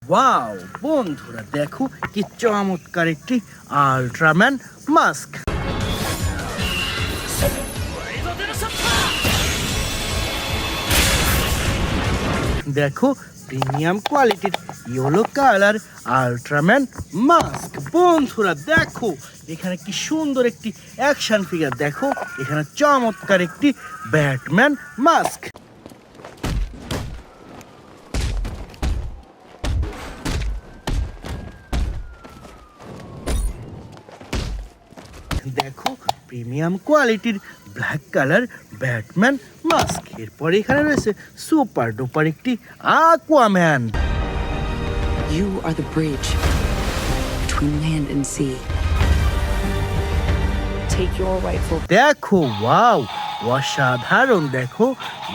Wow বন্ধুরা দেখো কি চমৎকার একটি আল্ট্রাম্যান মাস্ক। দেখো প্রিমিয়াম কোয়ালিটির ইয়েলো কালার আল্ট্রাম্যান মাস্ক। বন্ধুরা দেখো এখানে কি সুন্দর একটি অ্যাকশন ফিগার, দেখো এখানে চমৎকার একটি ব্যাটম্যান মাস্ক। দেখো প্রিমিয়াম কোয়ালিটির ব্ল্যাক কালার ব্যাটম্যান মাস্ক। এরপরে এখানে রয়েছে সুপার ডুপার একটি আকুয়াম্যান। You are the bridge between land and sea. Take your rightful. দেখো ওয়াও অসাধারণ, দেখো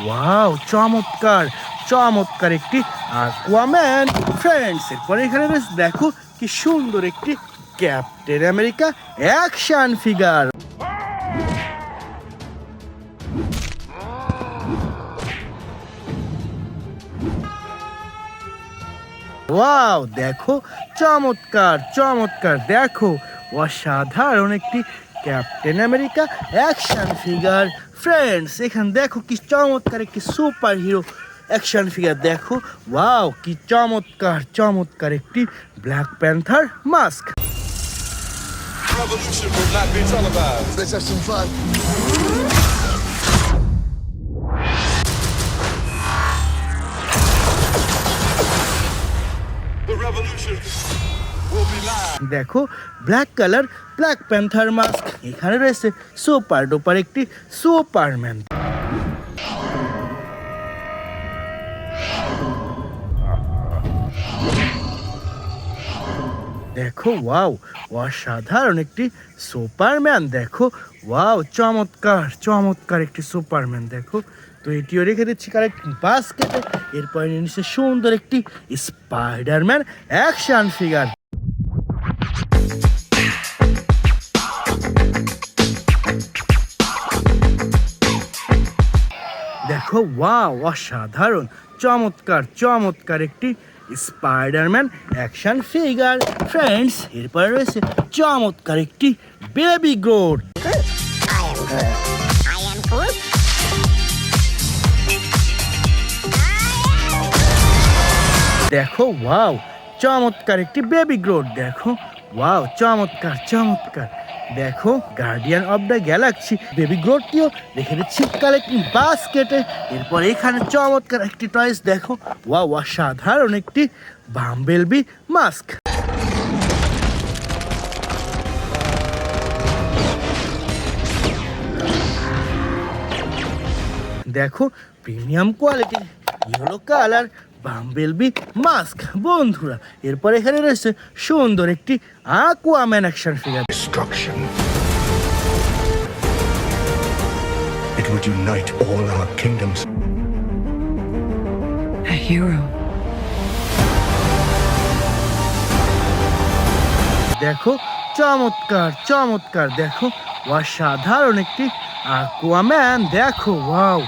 ওয়াও চমৎকার চমৎকার একটি আকুয়াম্যান ফ্রেন্ডস। এরপরে এখানে রয়েছে দেখো কি সুন্দর একটি Captain America action figure. Wow দেখো চমৎকার চমৎকার, দেখো অসাধারণ একটি Captain America action figure friends. এখানে দেখো কি চমৎকার একটি সুপার হিরো অ্যাকশন ফিগার, দেখো ওয়াও কি চমৎকার চমৎকার একটি black panther mask. Revolution will not be televised. Let's have some fun. The revolution will be live. দেখো black colour black panther mask. এখানে রয়েছে সুপার ডুপার একটি সুপারম্যান। দেখো ওয়াও অসাধারণ একটি সুপারম্যান, দেখো ওয়াও চমৎকার চমৎকার একটি সুপারম্যান। দেখো তো এটিও রেখে দিচ্ছি কারেক্ট বাস্কেটে। এরপরে নিচ্ছে সুন্দর একটি স্পাইডারম্যান অ্যাকশন ফিগার। দেখো ওয়াও অসাধারণ চমৎকার চমৎকার একটি স্পাইডারম্যান অ্যাকশন ফিগার ফ্রেন্ডস। এরপরে রয়েছে চমৎকার একটি বেবি গ্রোথ। দেখো ওয়াও চমৎকার একটি বেবি গ্রোথ, দেখো ওয়াও চমৎকার চমৎকার। দেখো guardian of the galaxy baby গ্রোথটিও রেখে দিচ্ছি কালেক্টিং বাস্কেটে। এরপর এখানে চমৎকার একটি টয়েস, দেখো ওয়াও অসাধারণ একটি বাম্বেলবি মাস্ক। দেখো প্রিমিয়াম কোয়ালিটির ইয়েলো কালার বাম্বেলবি মাস্ক বন্ধুরা। এরপর এখানে রয়েছে সুন্দর একটি Aquaman action figure. Destruction. It would unite all our kingdoms. A hero. দেখো চমৎকার চমৎকার, দেখো অসাধারণ একটি আকুয়াম্যান। দেখো ওয়াও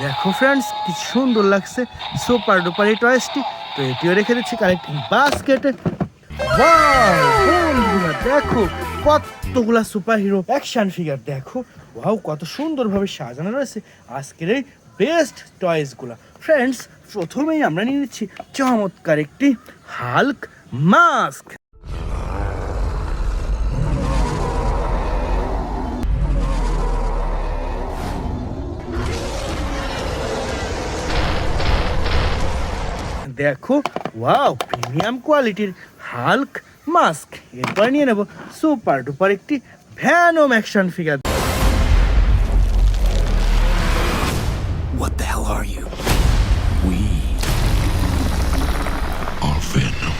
দেখো ফ্রেন্ডস কি সুন্দর লাগছে সুপার ডুপার এই টয়েসটি। তো এটিও রেখে দিচ্ছি কালেক্টিং বাস্কেটে। ওয়াও বন্ধুরা দেখো কতগুলা সুপার হিরো অ্যাকশন ফিগার, দেখো ওয়াও কত সুন্দরভাবে সাজানো রয়েছে আজকের এই বেস্ট টয়েসগুলা ফ্রেন্ডস। প্রথমেই আমরা নিয়ে নিচ্ছি চমৎকার একটি হাল্ক মাস্ক। দেখো ওয়াও প্রিমিয়াম কোয়ালিটির হাল্ক মাস্ক। এরপর নিয়ে নেব সুপার ডুপার একটি Venom action figure. What the hell are you? We are Venom.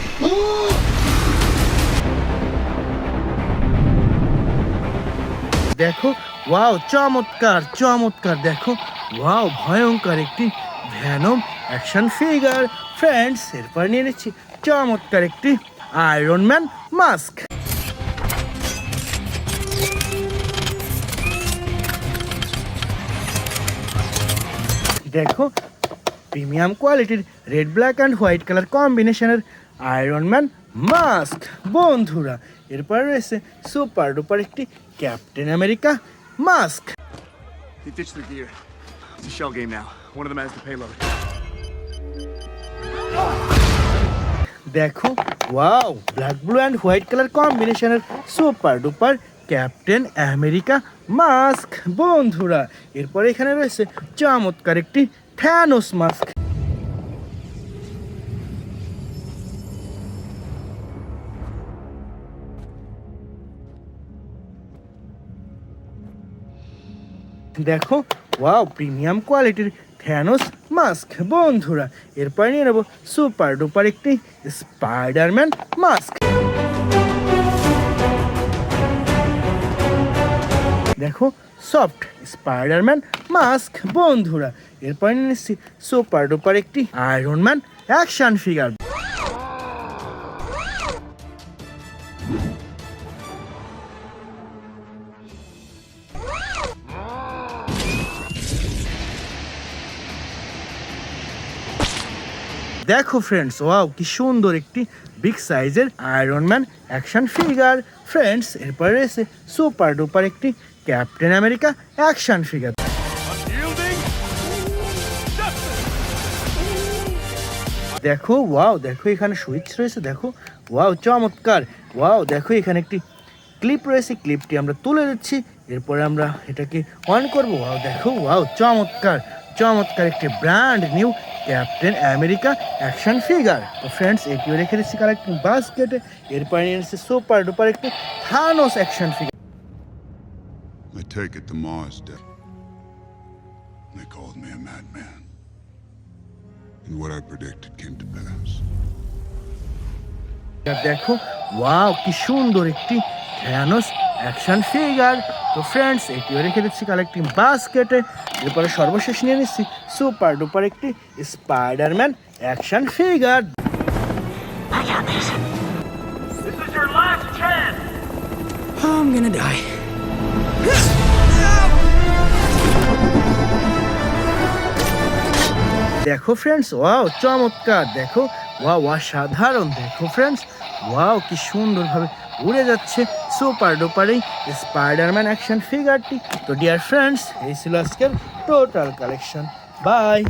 দেখো ওয়াও চমৎকার চমৎকার, দেখো ওয়াও ভয়ঙ্কর একটি ভ্যানম অ্যাকশন ফিগার ফ্রেন্ডস। এরপর নিয়ে নিচ্ছি চমৎকার একটি আয়রন ম্যান মাস্ক। দেখো প্রিমিয়াম কোয়ালিটির red black and white colour কম্বিনেশনের আয়রন ম্যান মাস্ক বন্ধুরা। এরপরে রয়েছে সুপার ডুপার একটি Captain America mask. He ditched their gear. It's a shell game now. One of them has the payload. দেখো wow, black blue and white colour কম্বিনেশনের super duper Captain America mask বন্ধুরা। এরপরে এখানে রয়েছে চমৎকার একটি Thanos mask. দেখো wow, premium কোয়ালিটির থ্যানোস মাস্ক বন্ধুরা। এরপর নিয়ে নেব সুপার ডুপার একটি স্পাইডারম্যান মাস্ক। দেখো সফট স্পাইডারম্যান মাস্ক বন্ধুরা। এরপর নিয়ে নিচ্ছি সুপার ডুপার একটি আয়রন ম্যান অ্যাকশন ফিগার। দেখো ফ্রেন্ডস ওয়াও, কি সুন্দর একটি বিগ সাইজের Iron Man action figure friends. এরপরে রয়েছে সুপার ডুপার একটি ক্যাপ্টেন আমেরিকা অ্যাকশন ফিগার। দেখো ওয়াও, দেখো এখানে সুইচ রয়েছে, দেখো ওয়াও চমৎকার। ওয়াও দেখো এখানে একটি ক্লিপ রয়েছে, ক্লিপটি আমরা তুলে দিচ্ছি, এরপরে আমরা এটাকে অন করবো। ওয়াও দেখো ওয়াও চমৎকার চমৎকার একটি brand new captain America action figure. তো ফ্রেন্ডস এটিও রেখে দিচ্ছি কালেক্টিং বাস্কেটে। এরপরে নিয়ে এসেছে সুপার ডুপার একটি Thanos action figure. I take it to Mars, Dad. They called me a madman. And what I predicted came to pass. দেখো wow, কি সুন্দর একটি থ্যানোস অ্যাকশন ফিগার। তো ফ্রেন্ডস এটিও রেখে দিচ্ছি কালেক্টিং বাস্কেটে। এরপরে সর্বশেষ নিয়ে নিচ্ছি সুপার ডুপার একটি Spiderman action figure. I'm gonna die. দেখো ফ্রেন্ডস ওয়াও চমৎকার, দেখো ওয়াও অসাধারণ। দেখো ফ্রেন্ডস ওয়াও, কি সুন্দরভাবে উড়ে যাচ্ছে সুপার ডুপার এই স্পাইডারম্যান অ্যাকশন ফিগারটি। তো ডিয়ার ফ্রেন্ডস এই ছিল আজকের টোটাল কালেকশন। বাই।